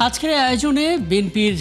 আজকের এই আয়োজনে বিএনপির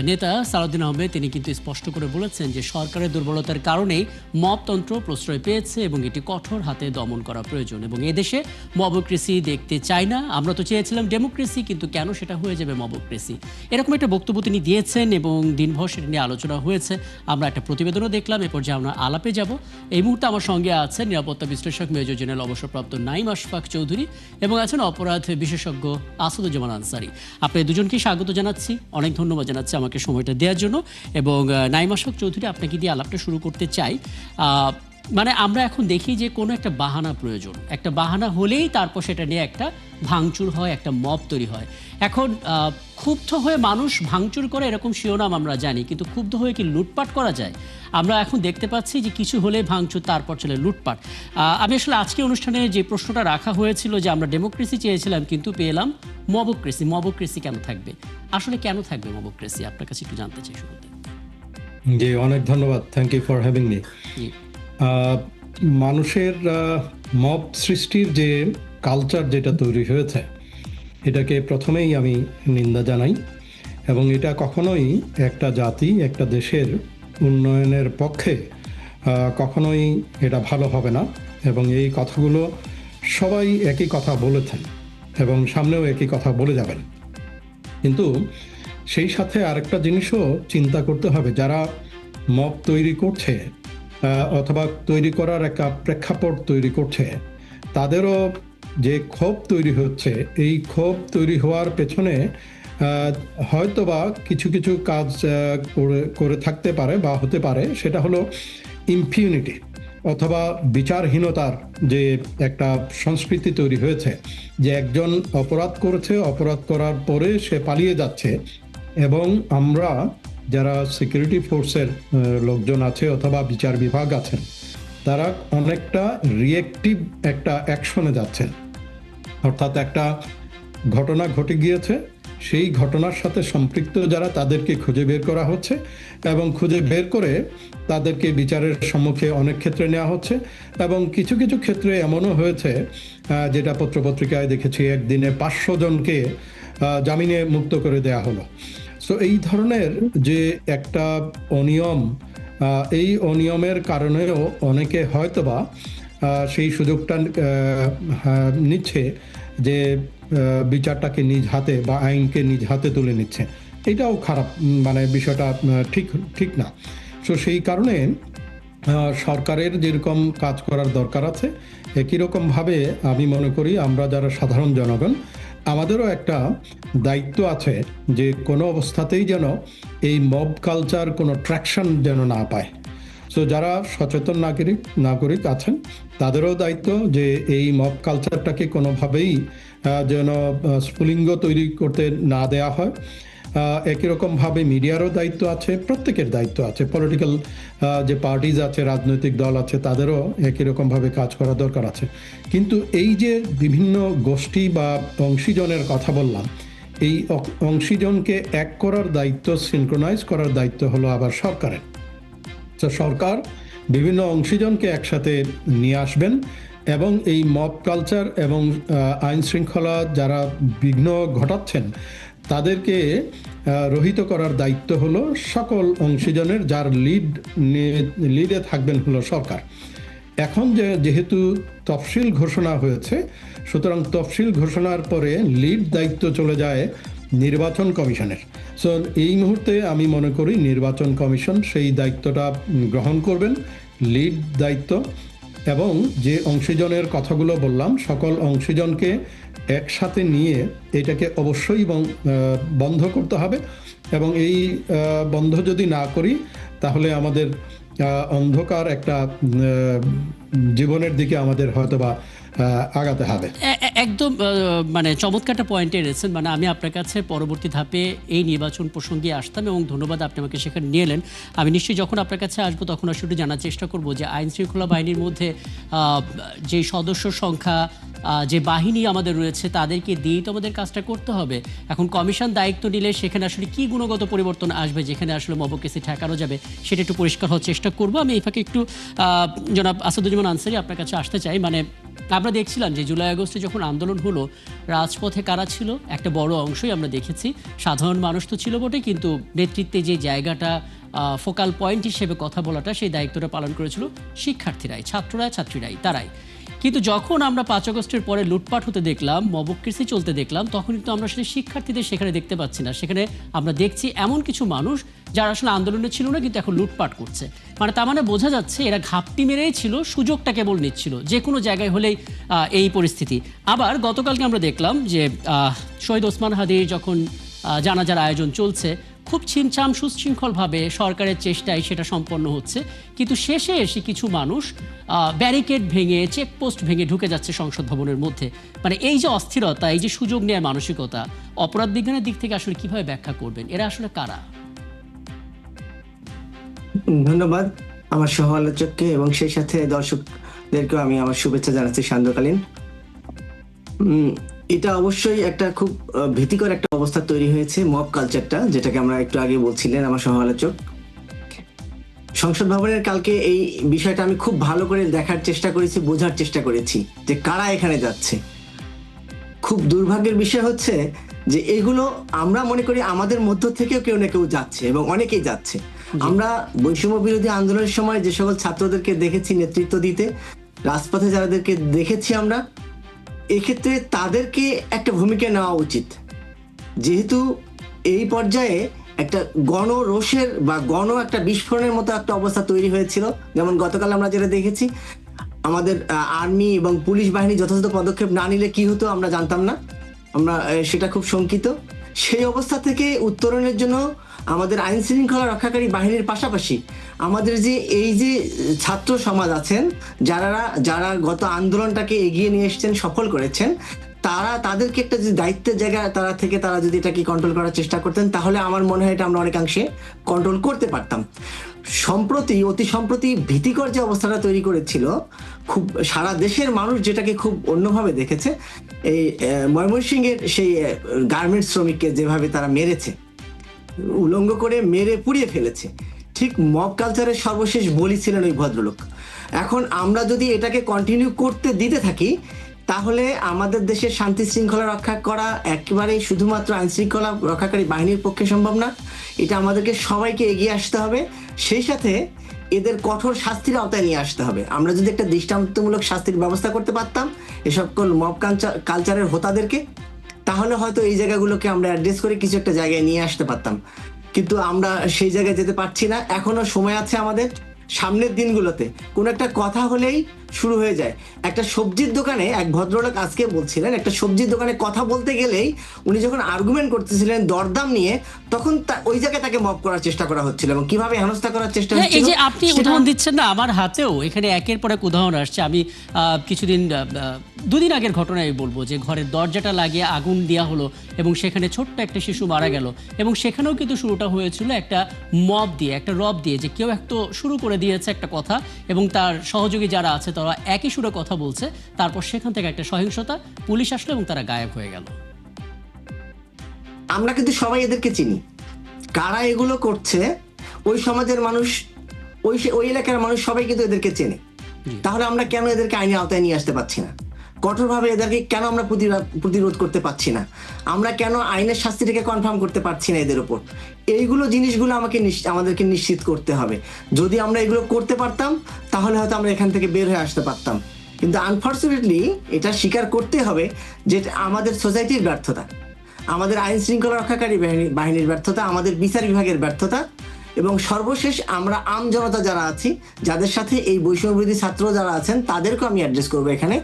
নেতা সালাউদ্দিন আহমেদ তিনি কিন্তু স্পষ্ট করে বলেছেন যে সরকারের দুর্বলতার কারণেই মবতন্ত্র প্রশ্রয় পেয়েছে এবং এটি কঠোর হাতে দমন করা প্রয়োজন এবং এদেশে মবক্রেসি দেখতে চাই না। আমরা তো চেয়েছিলাম ডেমোক্রেসি, কিন্তু কেন সেটা হয়ে যাবে মবক্রেসি? এরকম একটা বক্তব্য তিনি দিয়েছেন এবং দিনভর সেটা নিয়ে আলোচনা হয়েছে। আমরা একটা প্রতিবেদনও দেখলাম, এরপর যে আমরা আলাপে যাব। এই মুহূর্তে আমার সঙ্গে আছেন নিরাপত্তা বিশ্লেষক মেজর জেনারেল অবসরপ্রাপ্ত নাঈম আশফাক চৌধুরী এবং আছেন অপরাধ বিশেষজ্ঞ আসাদুজ্জামান আনসারী। আপনি দুজনকে স্বাগত জানাচ্ছি, অনেক ধন্যবাদ জানাচ্ছি আমাকে সময়টা দেওয়ার জন্য। এবং নাঈম আশফাক চৌধুরী, আপনাকে দিয়ে আলাপটা শুরু করতে চাই। মানে আমরা এখন দেখি যে কোনো একটা বাহানা প্রয়োজন, একটা বাহানা হলেই তারপর সেটা নিয়ে একটা ভাঙচুর হয়, একটা মব তৈরি হয়। এখন ক্ষুব্ধ হয়ে মানুষ ভাঙচুর করে এরকম শিরোনাম আমরা জানি, কিন্তু ক্ষুব্ধ হয়ে কি লুটপাট করা যায়? আমরা এখন দেখতে পাচ্ছি যে কিছু হলে ভাঙচুর, তারপর চলে লুটপাট। আমি আসলে আজকে অনুষ্ঠানে যে প্রশ্নটা রাখা হয়েছিল যে আমরা ডেমোক্রেসি চেয়েছিলাম কিন্তু পেলাম মবক্রেসি। মবক্রেসি কেন থাকবে? আসলে কেন থাকবে মবক্রেসি? আপনার কাছে একটু জানতে চাই শুরুতে। জি, অনেক ধন্যবাদ। Thank you for having me. মানুষের মব সৃষ্টির যে কালচার যেটা তৈরি হয়েছে, এটাকে প্রথমেই আমি নিন্দা জানাই এবং এটা কখনোই একটা জাতি, একটা দেশের উন্নয়নের পক্ষে কখনোই এটা ভালো হবে না। এবং এই কথাগুলো সবাই একই কথা বলেছেন এবং সামনেও একই কথা বলে যাবেন। কিন্তু সেই সাথে আরেকটা জিনিসও চিন্তা করতে হবে, যারা মব তৈরি করছে অথবা তৈরি করার একটা প্রেক্ষাপট তৈরি করছে, তাদেরও যে ক্ষোভ তৈরি হচ্ছে, এই ক্ষোভ তৈরি হওয়ার পেছনে হয়তোবা কিছু কিছু কাজ করে থাকতে পারে বা হতে পারে। সেটা হলো ইম্পিউনিটি অথবা বিচারহীনতার যে একটা সংস্কৃতি তৈরি হয়েছে, যে একজন অপরাধ করেছে, অপরাধ করার পরে সে পালিয়ে যাচ্ছে এবং আমরা যারা সিকিউরিটি ফোর্সের লোকজন আছে অথবা বিচার বিভাগ আছেন, তারা অনেকটা রিয়েক্টিভ একটা অ্যাকশনে যাচ্ছেন। অর্থাৎ একটা ঘটনা ঘটে গিয়েছে, সেই ঘটনার সাথে সম্পৃক্ত যারা, তাদেরকে খুঁজে বের করা হচ্ছে এবং খুঁজে বের করে তাদেরকে বিচারের সম্মুখে অনেক ক্ষেত্রে নেওয়া হচ্ছে। এবং কিছু কিছু ক্ষেত্রে এমনও হয়েছে, যেটা পত্রপত্রিকায় দেখেছি, একদিনে 500 জনকে জামিনে মুক্ত করে দেয়া হলো। সো এই ধরনের যে একটা অনিয়ম, এই অনিয়মের কারণেও অনেকে হয়তোবা সেই সুযোগটা নিচ্ছে যে বিচারটাকে নিজ হাতে বা আইনকে নিজ হাতে তুলে নিচ্ছে। এটাও খারাপ, মানে বিষয়টা ঠিক না। সো সেই কারণে সরকারের যেরকম কাজ করার দরকার আছে, একই রকমভাবে আমি মনে করি আমরা যারা সাধারণ জনগণ, আমাদেরও একটা দায়িত্ব আছে যে কোনো অবস্থাতেই যেন এই মব কালচার কোনো ট্র্যাকশন যেন না পায়। সো যারা সচেতন নাগরিক আছেন, তাদেরও দায়িত্ব যে এই মব কালচারটাকে কোনোভাবেই যেন স্ফুলিঙ্গ তৈরি করতে না দেয়া হয়। একই রকমভাবে মিডিয়ারও দায়িত্ব আছে, প্রত্যেকের দায়িত্ব আছে, পলিটিক্যাল যে পার্টিজ আছে, রাজনৈতিক দল আছে, তাদেরও একই রকমভাবে কাজ করা দরকার আছে। কিন্তু এই যে বিভিন্ন গোষ্ঠী বা অংশীজনের কথা বললাম, এই অংশীজনকে এক করার দায়িত্ব, সিনক্রোনাইজ করার দায়িত্ব হলো আবার সরকারের। তো সরকার বিভিন্ন অংশীজনকে একসাথে নিয়ে আসবেন এবং এই মব কালচার এবং আইন শৃঙ্খলা যারা বিঘ্ন ঘটাচ্ছেন, তাদেরকে রহিত করার দায়িত্ব হলো সকল অংশীজনের, যার লিডে থাকবেন হলো সরকার। এখন যেহেতু তফসিল ঘোষণা হয়েছে, সুতরাং তফসিল ঘোষণার পরে লিড দায়িত্ব চলে যায় নির্বাচন কমিশনের। সো এই মুহূর্তে আমি মনে করি নির্বাচন কমিশন সেই দায়িত্বটা গ্রহণ করবেন, লিড দায়িত্ব। এবং যে অংশীজনের কথাগুলো বললাম, সকল অংশীজনকে একসাথে নিয়ে এটাকে অবশ্যই বন্ধ করতে হবে। এবং এই বন্ধ যদি না করি, তাহলে আমাদের অন্ধকার একটা জীবনের দিকে আমাদের হয়তোবা আগাতে হবে। একদম মানে চমৎকার একটা পয়েন্টে এনেছেন। মানে আমি আপনার কাছে পরবর্তী ধাপে এই নির্বাচন প্রসঙ্গে আসতাম এবং ধন্যবাদ আপনি আমাকে সেখানে নিয়ে এলেন। আমি নিশ্চয়ই যখন আপনার কাছে আসবো তখন আসলে জানার চেষ্টা করব যে আইন শৃঙ্খলা বাহিনীর মধ্যে যে সদস্য সংখ্যা, যে বাহিনী আমাদের রয়েছে, তাদেরকে দিয়েই তো আমাদের কাজটা করতে হবে। এখন কমিশন দায়িত্ব নিলে সেখানে আসলে কি গুণগত পরিবর্তন আসবে, যেখানে আসলে মবক্রেসি ঠেকানো যাবে, সেটা একটু পরিষ্কার হওয়ার চেষ্টা করবো। আমি এই ফাঁকে একটু জনাব আসাদুজ্জামান আনসারী আপনার কাছে আসতে চাই। মানে আমরা দেখছিলাম যে জুলাই আগস্টে যখন আন্দোলন হলো, রাজপথে কারা ছিল একটা বড় অংশই আমরা দেখেছি সাধারণ মানুষ তো ছিল বটে, কিন্তু নেতৃত্বে যে জায়গাটা ফোকাল পয়েন্ট হিসেবে কথা বলাটা সেই দায়িত্বটা পালন করেছিল শিক্ষার্থীরাই, ছাত্রীরাই, তারাই। কিন্তু যখন আমরা 5 আগস্টের পরে লুটপাট হতে দেখলাম, মবক্রেসি চলতে দেখলাম, তখন কিন্তু আমরা আসলে শিক্ষার্থীদের সেখানে দেখতে পাচ্ছি না। সেখানে আমরা দেখছি এমন কিছু মানুষ যারা আসলে আন্দোলনে ছিল না কিন্তু এখন লুটপাট করছে। মানে তার মানে বোঝা যাচ্ছে এরা ঘাপটি মেরেই ছিল, সুযোগটা কেবল নিচ্ছিল, যে কোনো জায়গায় হলেই এই পরিস্থিতি। আবার গতকালকে আমরা দেখলাম যে শহীদ ওসমান হাদির যখন জানাজার আয়োজন চলছে, খুব ছিমছাম সুশৃঙ্খলভাবে সরকারের চেষ্টায় সেটা সম্পন্ন হচ্ছে, কিন্তু শেষে এসে কিছু মানুষ ব্যারিকেড ভেঙে, চেকপোস্ট ভেঙে ঢুকে যাচ্ছে সংসদ ভবনের মধ্যে। মানে এই যে অস্থিরতা, এই যে সুযোগ নেওয়ার মানসিকতা, অপরাধ বিজ্ঞানের দিক থেকে আসলে কিভাবে ব্যাখ্যা করবেন? এরা আসলে কারা? ধন্যবাদ আমার সহ আলোচককে এবং সেই সাথে দর্শকদেরকেও আমি আমার শুভেচ্ছা জানাচ্ছি সান্ধ্যকালীন। এটা অবশ্যই একটা খুব ভীতিকর একটা অবস্থা তৈরি হয়েছে, মব কালচারটা, যেটাকে আমরা একটু আগে বলছিলেন আমার সহ আলোচক। সংসদ ভবনের কালকে এই বিষয়টা আমি খুব ভালো করে দেখার চেষ্টা করেছি, বোঝার চেষ্টা করেছি যে কারা এখানে যাচ্ছে। খুব দুর্ভাগ্যের বিষয় হচ্ছে যে এগুলো আমরা মনে করি আমাদের মধ্য থেকেও কেউ না কেউ যাচ্ছে এবং অনেকেই যাচ্ছে। আমরা বৈষম্য বিরোধী আন্দোলনের সময় যে সকল ছাত্রদেরকে দেখেছি নেতৃত্ব দিতে, রাজপথে যাদেরকে দেখেছি আমরা, এক্ষেত্রে তাদেরকে একটা ভূমিকা নেওয়া উচিত। যেহেতু এই পর্যায়ে একটা গণরোষের বা একটা বিস্ফোরণের মতো একটা অবস্থা তৈরি হয়েছিল, যেমন গতকাল আমরা যেটা দেখেছি, আমাদের আর্মি এবং পুলিশ বাহিনী যথাযথ পদক্ষেপ না নিলে কি হতো আমরা জানতাম না, আমরা সেটা খুব শঙ্কিত। সেই অবস্থা থেকে উত্তরণের জন্য আমাদের আইন শৃঙ্খলা রক্ষাকারী বাহিনীর পাশাপাশি আমাদের যে এই যে ছাত্র সমাজ আছেন, যারা গত আন্দোলনটাকে এগিয়ে নিয়ে এসেছেন, সফল করেছেন, তাদেরকে একটা যে দায়িত্বের জায়গা তারা যদি এটাকে কন্ট্রোল করার চেষ্টা করতেন, তাহলে আমার মনে হয় এটা আমরা অনেকাংশে কন্ট্রোল করতে পারতাম। অতি সম্প্রতি ভীতিকর যে অবস্থাটা তৈরি করেছিল, খুব সারা দেশের মানুষ যেটাকে খুব অন্যভাবে দেখেছে, এই ময়মনসিংহের সেই গার্মেন্টস শ্রমিককে যেভাবে তারা মেরেছে, উলঙ্গ করে মেরে পুড়িয়ে ফেলেছে, ঠিক মব কালচারের সর্বশেষ বলি ছিলেন ওই ভদ্রলোক। এখন আমরা যদি এটাকে কন্টিনিউ করতে দিতে থাকি, তাহলে আমাদের দেশের শান্তি শৃঙ্খলা রক্ষা করা একেবারেই শুধুমাত্র আইন শৃঙ্খলা রক্ষাকারী বাহিনীর পক্ষে সম্ভব না। এটা আমাদেরকে সবাইকে এগিয়ে আসতে হবে, সেই সাথে এদের কঠোর শাস্তির আওতায় নিয়ে আসতে হবে। আমরা যদি একটা দৃষ্টান্তমূলক শাস্তির ব্যবস্থা করতে পারতাম এসব মব কালচারের হোতাদেরকে, তাহলে হয়তো এই জায়গাগুলোকে আমরা অ্যাড্রেস করে কিছু একটা জায়গায় নিয়ে আসতে পারতাম। কিন্তু আমরা সেই জায়গায় যেতে পারছি না। এখনো সময় আছে আমাদের, সামনের দিনগুলোতে কোনো একটা কথা হলেই শুরু হয়ে যায়। একটা সবজির দোকানে এক ভদ্রলোক আজকে বলছিলেন, একটা সবজির দোকানে কথা বলতে গেলেই উনি যখন আর্গুমেন্ট করতেছিলেন দরদাম নিয়ে, তখন ওই জায়গায় তাকে মব করার চেষ্টা করা হচ্ছিল এবং কিভাবে হেনস্থা করার চেষ্টা হচ্ছিল। এই যে আপনি উদাহরণ দিচ্ছেন না, আমার হাতেও এখানে একের পর এক উদাহরণ আসছে। আমি কিছুদিন 2 দিন আগের ঘটনায় বলবো যে ঘরের দরজাটা লাগিয়ে আগুন দেওয়া হলো এবং সেখানে ছোট্ট একটা শিশু মারা গেল, এবং সেখানেও কিন্তু শুরুটা হয়েছিল একটা মব দিয়ে, একটা রব দিয়ে, যে কেউ একটা শুরু করে দিয়েছে একটা কথা এবং তার সহযোগী যারা আছে তারা একই সুরে কথা বলছে, তারপর সেখান থেকে একটা সহিংসতা, পুলিশ আসলো এবং তারা গায়েব হয়ে গেল। আমরা কিন্তু সবাই এদেরকে চিনি, কারা এগুলো করছে। ওই সমাজের মানুষ, ওই এলাকার মানুষ সবাই কিন্তু এদেরকে চেনে। তাহলে আমরা কেন এদেরকে আইনের আওতায় নিয়ে আসতে পারছি না? কঠোরভাবে এদেরকে কেন আমরা প্রতিরোধ করতে পারছি না? আমরা কেন আইনের শাস্তিটাকে কনফার্ম করতে পারছি না এদের উপর? জিনিসগুলো আমাদেরকে নিশ্চিত করতে হবে। যদি আমরা এগুলো করতে পারতাম, তাহলে হয়তো আমরা এখান থেকে বের হয়ে আসতে পারতাম। কিন্তু আনফর্চুনেটলি এটা স্বীকার করতে হবে যে আমাদের সোসাইটির ব্যর্থতা, আমাদের আইন শৃঙ্খলা রক্ষাকারী বাহিনীর ব্যর্থতা, আমাদের বিচার বিভাগের ব্যর্থতা, এবং সর্বশেষ আমরা আম জনতা যারা আছি, যাদের সাথে এই বৈষম্যবিরোধী ছাত্র যারা আছেন, তাদেরকে আমি অ্যাড্রেস করবো এখানে।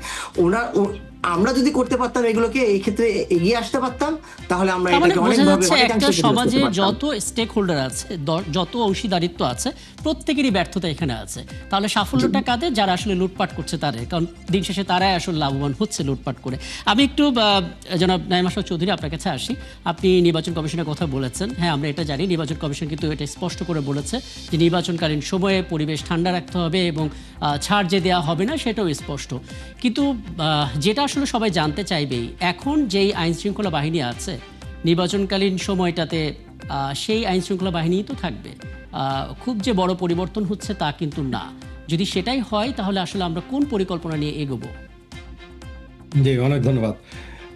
আমরা যদি করতে পারতাম এগুলোকে, এই ক্ষেত্রে এগিয়ে আসতে পারতাম, তাহলে আমরা এটাকে অনেকভাবে একটা সমাজে যত স্টেক হোল্ডার আছে, যত অংশীদারিত্ব আছে, প্রত্যেকেরই ব্যর্থতা এখানে আছে। তাহলে সাফল্যটা কাদের? যারা আসলে লুটপাট করছে তাদের, কারণ দিন শেষে তারাই আসলে লাভবান হচ্ছে লুটপাট করে। আমি একটু জনাব নাঈম আশরাফ চৌধুরী আপনার কাছে আসি। আপনি নির্বাচন কমিশনের কথা বলেছেন। হ্যাঁ, আমরা এটা জানি, নির্বাচন কমিশন কিন্তু এটা স্পষ্ট করে বলেছে যে নির্বাচনকালীন সময়ে পরিবেশ ঠান্ডা রাখতে হবে এবং ছাড় যে দেওয়া হবে না সেটাও স্পষ্ট। কিন্তু যেটা আসলে সবাই জানতে চাইবেই, এখন যেই আইন শৃঙ্খলা বাহিনী আছে নির্বাচনকালীন সময়টাতে, সেই আইন শৃঙ্খলা বাহিনীই তো থাকবে। খুব যে বড় পরিবর্তন হচ্ছে তা কিন্তু না। যদি সেটাই হয়, তাহলে আসলে আমরা কোন পরিকল্পনা নিয়ে এগোবো? জি, অনেক ধন্যবাদ।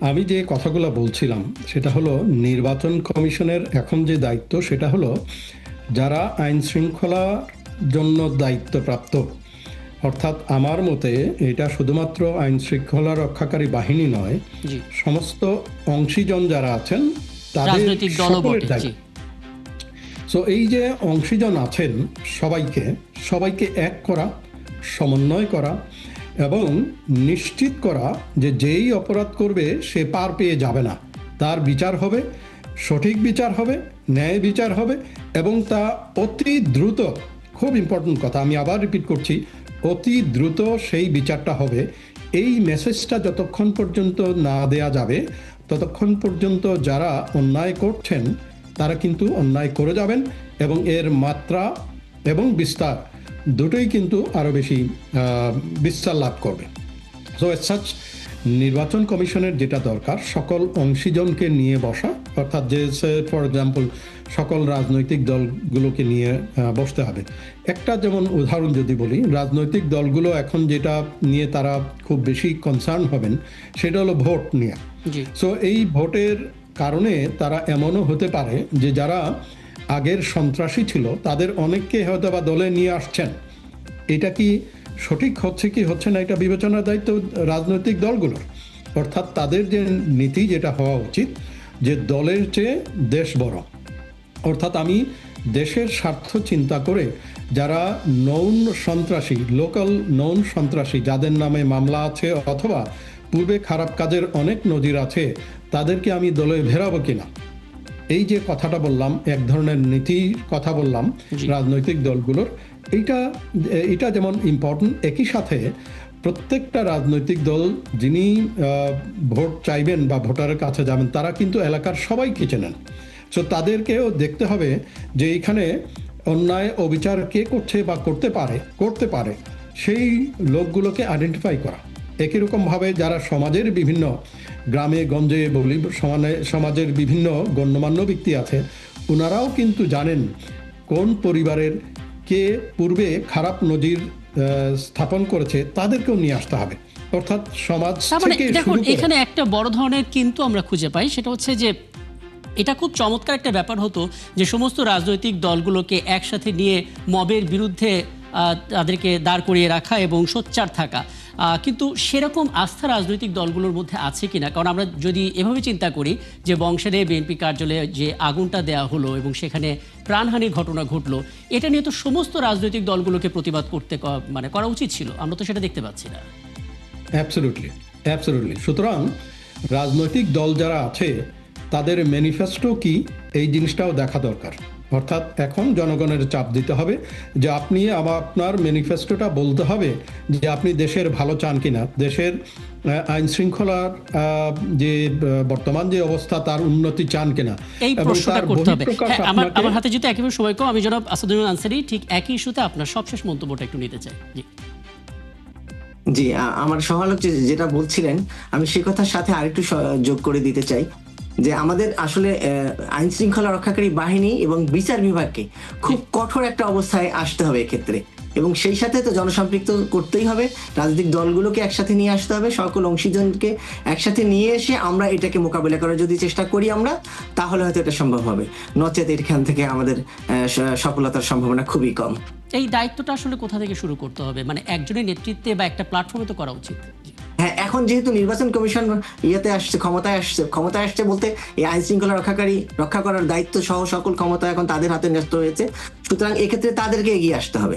আমি যে কথাগুলো বলছিলাম সেটা হলো নির্বাচন কমিশনের এখন যে দায়িত্ব সেটা হলো যারা আইন শৃঙ্খলার জন্য দায়িত্বপ্রাপ্ত, অর্থাৎ আমার মতে এটা শুধুমাত্র আইন শৃঙ্খলা রক্ষাকারী বাহিনী নয়, জি, সমস্ত অংশীজন যারা আছেন তাদের রাজনৈতিক দলও সকলের বটে। জি, দায়িত্ব। সো এই যে অংশীজন আছেন সবাইকে সবাইকে এক করা, সমন্বয় করা এবং নিশ্চিত করা যে যেই অপরাধ করবে সে পার পেয়ে যাবে না, তার বিচার হবে, সঠিক বিচার হবে, ন্যায় বিচার হবে এবং তা অতি দ্রুত। খুব ইম্পর্টেন্ট কথা, আমি আবার রিপিট করছি, অতি দ্রুত সেই বিচারটা হবে। এই মেসেজটা যতক্ষণ পর্যন্ত না দেয়া যাবে ততক্ষণ পর্যন্ত যারা অন্যায় করছেন তারা কিন্তু অন্যায় করে যাবেন এবং এর মাত্রা এবং বিস্তার দুটোই কিন্তু আরও বেশি বিস্তার লাভ করবে। সো এজ সাচ নির্বাচন কমিশনের যেটা দরকার সকল অংশীজনকে নিয়ে বসা, অর্থাৎ যে ফর এক্সাম্পল সকল রাজনৈতিক দলগুলোকে নিয়ে বসতে হবে। একটা যেমন উদাহরণ যদি বলি, রাজনৈতিক দলগুলো এখন যেটা নিয়ে তারা খুব বেশি কনসার্ন হবেন সেটা হলো ভোট নিয়ে। জি, সো এই ভোটের কারণে তারা এমনও হতে পারে যে যারা আগের সন্ত্রাসী ছিল তাদের অনেককে হয়তো বা দলে নিয়ে আসছেন। এটা কি সঠিক হচ্ছে কি হচ্ছে না এটা বিবেচনার দায়িত্ব রাজনৈতিক দলগুলোর। অর্থাৎ তাদের যে নীতি যেটা হওয়া উচিত যে দলের চেয়ে দেশ বড়, অর্থাৎ আমি দেশের স্বার্থ চিন্তা করে যারা নৌন সন্ত্রাসী, লোকাল নৌন সন্ত্রাসী যাদের নামে মামলা আছে অথবা পূর্বে খারাপ কাজের অনেক নজির আছে তাদেরকে আমি দলে ভেরাবো কিনা, এই যে কথাটা বললাম, এক ধরনের নীতির কথা বললাম রাজনৈতিক দলগুলোর, এটা যেমন ইম্পর্টেন্ট। একই সাথে প্রত্যেকটা রাজনৈতিক দল যিনি ভোট চাইবেন বা ভোটারের কাছে যাবেন তারা কিন্তু এলাকার সবাইকে চেনেন। সো তাদেরকেও দেখতে হবে যে এখানে অন্যায় অবিচার কে করছে বা করতে পারে সেই লোকগুলোকে আইডেন্টিফাই করা। একই রকমভাবে যারা সমাজের বিভিন্ন গ্রামে গঞ্জে বলি সমাজের বিভিন্ন গণ্যমান্য ব্যক্তি আছে, ওনারাও কিন্তু জানেন কোন পরিবারের কে পূর্বে খারাপ নজির স্থাপন করেছে, তাদেরকেও নিয়ে আসতে হবে। অর্থাৎ সমাজ তার মানে থেকে দেখুন শুরু করে এখানে একটা বড় ধরনের কিন্তু আমরা খুঁজে পাই, সেটা হচ্ছে যে এটা খুব চমৎকার একটা ব্যাপার হতো যে সমস্ত রাজনৈতিক দলগুলোকে একসাথে নিয়ে মবের বিরুদ্ধে তাদেরকে দাঁড় করিয়ে রাখা এবং সোচ্চার থাকা, কিন্তু সেরকম আস্থা রাজনৈতিক দলগুলোর মধ্যে আছে কিনা। কারণ আমরা যদি এভাবে চিন্তা করি যে বংশালে বিএনপি কার্যালয়ে যে আগুনটা দেওয়া হলো এবং সেখানে প্রাণহানির ঘটনা ঘটলো, এটা নিয়ে তো সমস্ত রাজনৈতিক দলগুলোকে প্রতিবাদ করতে মানে করা উচিত ছিল, আমরা তো সেটা দেখতে পাচ্ছি না। Absolutely, absolutely. সুতরাং রাজনৈতিক দল যারা আছে তাদের ম্যানিফেস্টো কি এই জিনিসটাও দেখা দরকার। অর্থাৎ এখন জনগণের চাপ দিতে হবে যে আপনি আপনার ম্যানিফেস্টোটা বলতে হবে যে আপনি দেশের ভালো চান কিনা, দেশের আইন শৃঙ্খলার যে বর্তমান যে অবস্থা তার উন্নতি চান কিনা, এই এবং প্রশ্নটা তার করতে হবে। বহিঃপ্রকাশ হ্যাঁ, আপনাকে। আমার হাতে যেহেতু একেবারে সময় কম, আমি জনাব আসাদুজ্জামান আনসারী ঠিক একই ইস্যুতে আপনার সবশেষ মন্তব্যটা একটু নিতে চাই। জি, জি, আমার সহালোচক যেটা বলছিলেন আমি সে কথার সাথে আরেকটু যোগ করে দিতে চাই যে আমাদের আসলে আইন শৃঙ্খলা রক্ষাকারী বাহিনী এবং বিচার বিভাগকে খুব কঠোর একটা অবস্থায় আসতে হবে এক্ষেত্রে, এবং সেই সাথে তো জনসম্পৃক্ত করতেই হবে, রাজনৈতিক দলগুলোকে একসাথে নিয়ে আসতে হবে, সকল অংশীজনকে একসাথে নিয়ে এসে আমরা এটাকে মোকাবিলা করার যদি চেষ্টা করি আমরা, তাহলে হয়তো এটা সম্ভব হবে, নচেত এখান থেকে আমাদের সফলতার সম্ভাবনা খুবই কম। এই দায়িত্বটা আসলে কোথা থেকে শুরু করতে হবে, মানে একজনের নেতৃত্বে বা একটা প্ল্যাটফর্মে তো করা উচিত। জি, হ্যাঁ, এখন যেহেতু নির্বাচন কমিশন ক্ষমতায় আসছে বলতে এই আইন শৃঙ্খলা রক্ষা করার দায়িত্ব সহ সকল ক্ষমতা এখন তাদের হাতে ন্যস্ত হয়েছে, সুতরাং এক্ষেত্রে তাদেরকে এগিয়ে আসতে হবে।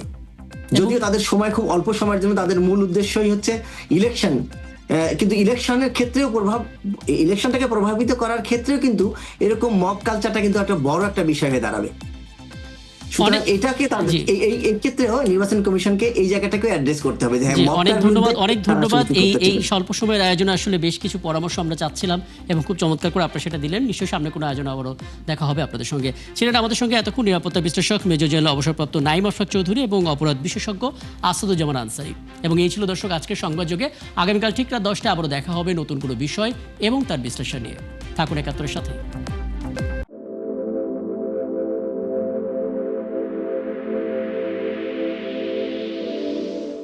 যদিও তাদের সময় খুব অল্প সময়ের জন্য, তাদের মূল উদ্দেশ্যই হচ্ছে ইলেকশন, কিন্তু ইলেকশনের ক্ষেত্রেও ইলেকশনটাকে প্রভাবিত করার ক্ষেত্রেও কিন্তু এরকম মব কালচারটা কিন্তু একটা বড় একটা বিষয় হয়ে দাঁড়াবে। সুতরাং এটাকে এই ক্ষেত্রেও নির্বাচন কমিশনকে এই জায়গাটাকে অ্যাড্রেস করতে হবে। অনেক ধন্যবাদ। এই স্বল্প সময়ের আয়োজনে আসলে বেশ কিছু পরামর্শ আমরা চাচ্ছিলাম এবং খুব চমৎকার করে আপনারা সেটা দিলেন। নিশ্চয়ই সামনে কোনো আয়োজন আবারও দেখা হবে আপনাদের সঙ্গে। ছিলেন আমাদের সঙ্গে এতক্ষণ নিরাপত্তা বিশ্লেষক মেজর জেনারেল অবসরপ্রাপ্ত নাঈম আশফাক চৌধুরী এবং অপরাধ বিশেষজ্ঞ আসাদুজ্জামান আনসারী। এবং এই ছিল দর্শক আজকের সংবাদযোগে। আগামীকাল ঠিক রাত 10টায় আবারও দেখা হবে নতুন কোনো বিষয় এবং তার বিশ্লেষণ নিয়ে। থাকুন একাত্তরের সাথে।